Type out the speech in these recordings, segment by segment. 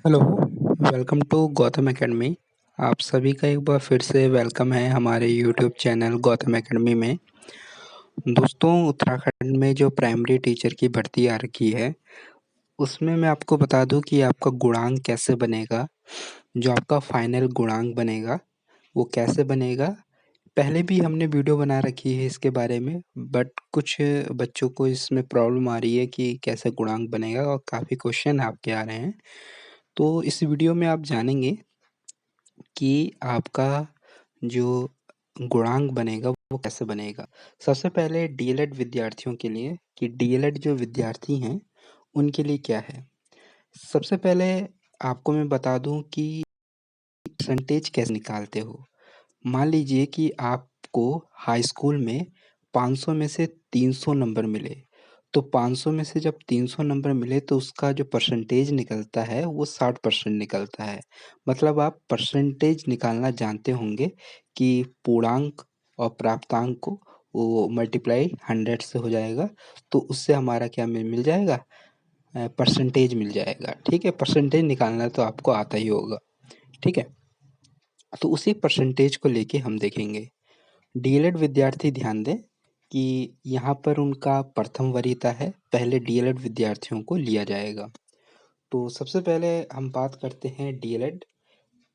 Hello, welcome to Gautam academy. आप सभी का एक बार फिर से वेलकम है हमारे यूट्यूब चैनल गौतम एकेडमी में। दोस्तों, उत्तराखंड में जो प्राइमरी टीचर की भर्ती आ रखी है, उसमें मैं आपको बता दूं कि आपका गुणांक कैसे बनेगा। जो आपका फाइनल गुणांक बनेगा, वो कैसे बनेगा। पहले भी हमने वीडियो बना रखी है इसके बारे में, बट कुछ बच्चों को इसमें प्रॉब्लम आ रही है कि कैसे गुणांक बनेगा और काफ़ी क्वेश्चन आपके आ रहे हैं। तो इस वीडियो में आप जानेंगे कि आपका जो गुणांक बनेगा वो कैसे बनेगा। सबसे पहले डीएलएड विद्यार्थियों के लिए कि डीएलएड जो विद्यार्थी हैं उनके लिए क्या है। सबसे पहले आपको मैं बता दूं कि परसेंटेज कैसे निकालते हो। मान लीजिए कि आपको हाई स्कूल में 500 में से 300 नंबर मिले, तो 500 में से जब 300 नंबर मिले तो उसका जो परसेंटेज निकलता है वो 60% निकलता है। मतलब आप परसेंटेज निकालना जानते होंगे कि पूर्णांक और प्राप्तांक को वो मल्टीप्लाई 100 से हो जाएगा, तो उससे हमारा क्या मिल जाएगा, परसेंटेज मिल जाएगा। ठीक है, परसेंटेज निकालना तो आपको आता ही होगा। ठीक है, तो उसी परसेंटेज को लेके हम देखेंगे। डीएलएड विद्यार्थी ध्यान दें कि यहाँ पर उनका प्रथम वरीयता है, पहले डीएलएड विद्यार्थियों को लिया जाएगा। तो सबसे पहले हम बात करते हैं डीएलएड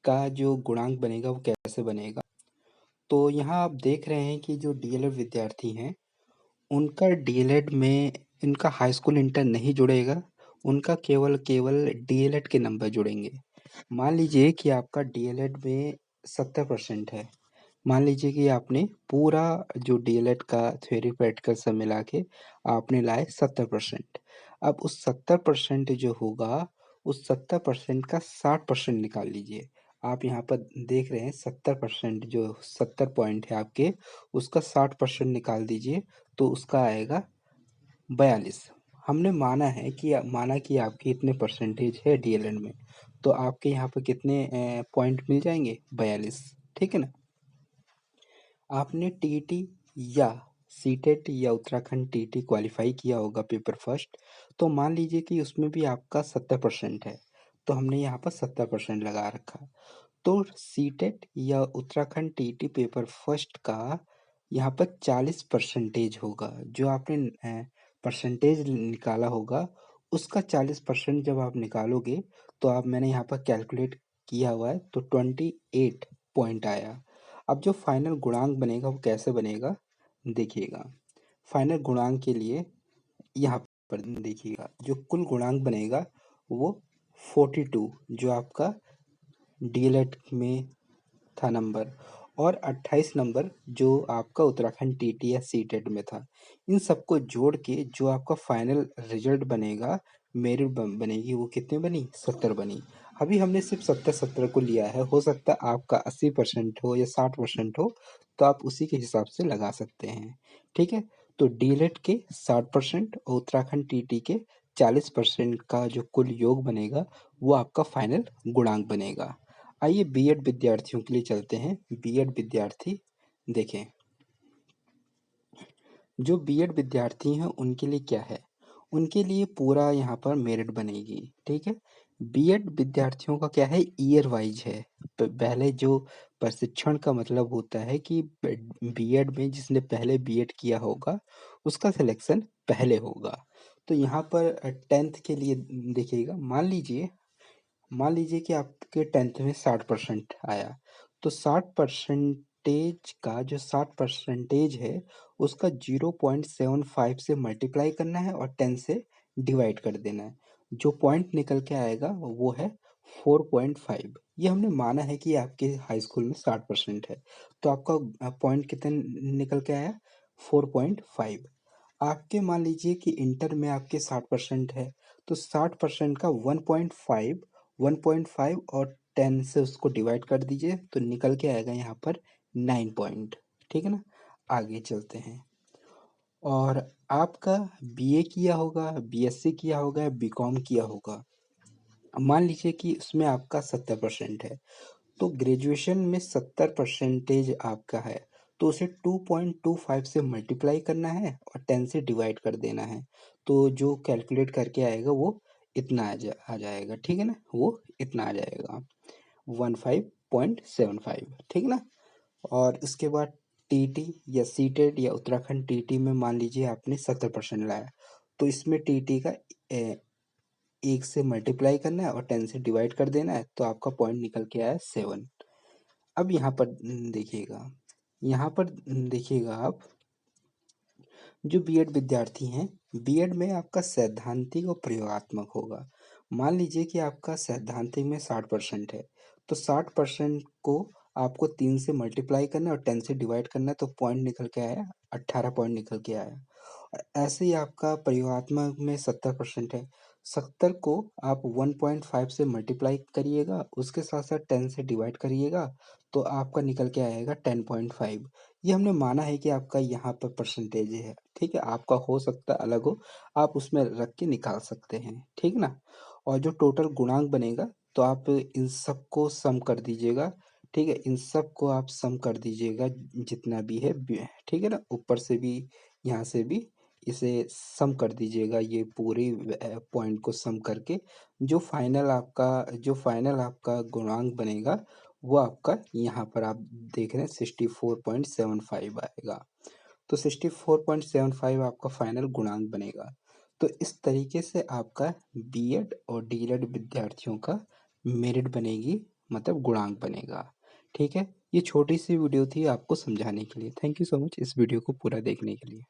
का जो गुणांक बनेगा वो कैसे बनेगा। तो यहाँ आप देख रहे हैं कि जो डीएलएड विद्यार्थी हैं उनका डीएलएड में इनका हाई स्कूल इंटर नहीं जुड़ेगा, उनका केवल केवल डीएलएड के नंबर जुड़ेंगे। मान लीजिए कि आपका डीएलएड में 70% है। मान लीजिए कि आपने पूरा जो डीएलएड का थ्योरी प्रैक्टिकल सब मिला के आपने लाए 70%। अब उस 70% जो होगा, उस 70% का 60% निकाल लीजिए। आप यहाँ पर देख रहे हैं 70%, जो 70 पॉइंट है आपके, उसका 60% निकाल दीजिए तो उसका आएगा 42। हमने माना कि आपकी इतने परसेंटेज है डीएलएड में, तो आपके यहाँ पर कितने पॉइंट मिल जाएंगे, 42। ठीक है ना। आपने टीईटी या सीटेट या उत्तराखंड टीईटी क्वालिफाई किया होगा पेपर फर्स्ट, तो मान लीजिए कि उसमें भी आपका 70% है, तो हमने यहाँ पर 70% लगा रखा। तो सीटेट या उत्तराखंड टीईटी पेपर फर्स्ट का यहाँ पर 40% होगा। जो आपने परसेंटेज निकाला होगा उसका 40% जब आप निकालोगे, तो आप मैंने यहाँ पर कैलकुलेट किया हुआ है, तो 28 पॉइंट आया। अब जो फाइनल गुणांक बनेगा वो कैसे बनेगा, देखिएगा। फाइनल गुणांक के लिए यहाँ पर देखिएगा, जो कुल गुणांक बनेगा वो 42, जो आपका डीएलएड में था नंबर, और 28 नंबर जो आपका उत्तराखंड टीटी या सीटेट में था। इन सबको जोड़ के जो आपका फाइनल रिजल्ट बनेगा, मेरिट बनेगी, वो कितनी बनी, 70 बनी। अभी हमने सिर्फ 70-70 को लिया है, हो सकता है आपका 80% हो या 60% हो, तो आप उसी के हिसाब से लगा सकते हैं। ठीक है, तो डीएलएड के 60% और उत्तराखंड टीटी के 40% का जो कुल योग बनेगा वो आपका फाइनल गुणांक बनेगा। आइए बीएड विद्यार्थियों के लिए चलते हैं। बीएड विद्यार्थी देखें, जो बीएड विद्यार्थी हैं उनके लिए क्या है, उनके लिए पूरा यहाँ पर मेरिट बनेगी। ठीक है, बीएड विद्यार्थियों का क्या है, ईयर वाइज है। पहले जो प्रशिक्षण का मतलब होता है कि बीएड में जिसने पहले बीएड किया होगा उसका सिलेक्शन पहले होगा। तो यहाँ पर 10th के लिए देखिएगा। मान लीजिए कि आपके 10th में 60% आया, तो 60% का जो 60% है उसका 0.75 से मल्टीप्लाई करना है और 10 से डिवाइड कर देना है। जो पॉइंट निकल के आएगा वो है 4.5। ये हमने माना है कि आपके हाई स्कूल में 60% है, तो आपका पॉइंट कितना निकल के आया, 4.5। आपके मान लीजिए कि इंटर में आपके 60% है, तो 60% का 1.5 और 10 से उसको डिवाइड कर दीजिए तो निकल के आएगा यहाँ पर 9 पॉइंट। ठीक है ना। आगे चलते हैं। और आपका बीए किया होगा, बीएससी किया होगा या बीकॉम किया होगा। मान लीजिए कि उसमें आपका 70% है, तो ग्रेजुएशन में 70% आपका है, तो उसे 2.25 से मल्टीप्लाई करना है और 10 से डिवाइड कर देना है। तो जो कैलकुलेट करके आएगा वो इतना आ जाएगा, ठीक है ना? वो इतना आ जाएगा 15.75, ठीक ना? और इसके बाद टीटी या सीटेट या उत्तराखंड टीटी में मान लीजिए आपने 70% लाया, तो इसमें टीटी का 1 से मल्टीप्लाई करना है और 10 से डिवाइड कर देना है, तो आपका पॉइंट निकल के आया 7। अब यहाँ पर देखिएगा, यहाँ पर देखिएगा आप, जो बीएड विद्यार्थी हैं, बीएड में आपका सैद्धांतिक और प्रयोगात्मक होगा। मान लीजिए कि आपका सैद्धांतिक में 60% है, तो 60% को आपको 3 से मल्टीप्लाई करना है और 10 से डिवाइड करना है, तो पॉइंट निकल के आया 18 पॉइंट निकल के आया। और ऐसे ही आपका प्रयोगात्मक में 70% है, 70 को आप 1.5 से मल्टीप्लाई करिएगा, उसके साथ साथ 10 से डिवाइड करिएगा, तो आपका निकल के आएगा 10.5। ये हमने माना है कि आपका यहाँ पर परसेंटेज है, ठीक है? आपका हो सकता है अलग हो, आप उसमें रख के निकाल सकते हैं, ठीक ना? और जो टोटल गुणांक बनेगा, तो आप इन सबको सम कर दीजिएगा, ठीक है? इन सबको आप सम कर दीजिएगा जितना भी है, ठीक है ना? ऊपर से भी, यहाँ से भी इसे सम कर दीजिएगा, ये पूरी पॉइंट को सम करके जो फाइनल आपका गुणांक बनेगा, वो आपका यहाँ पर आप देख रहे हैं 64.75 आएगा। तो 64.75 आपका फाइनल गुणांक बनेगा। तो इस तरीके से आपका बीएड और डीएलएड विद्यार्थियों का मेरिट बनेगी, मतलब गुणांक बनेगा, ठीक है? ये छोटी सी वीडियो थी आपको समझाने के लिए। थैंक यू सो मच इस वीडियो को पूरा देखने के लिए।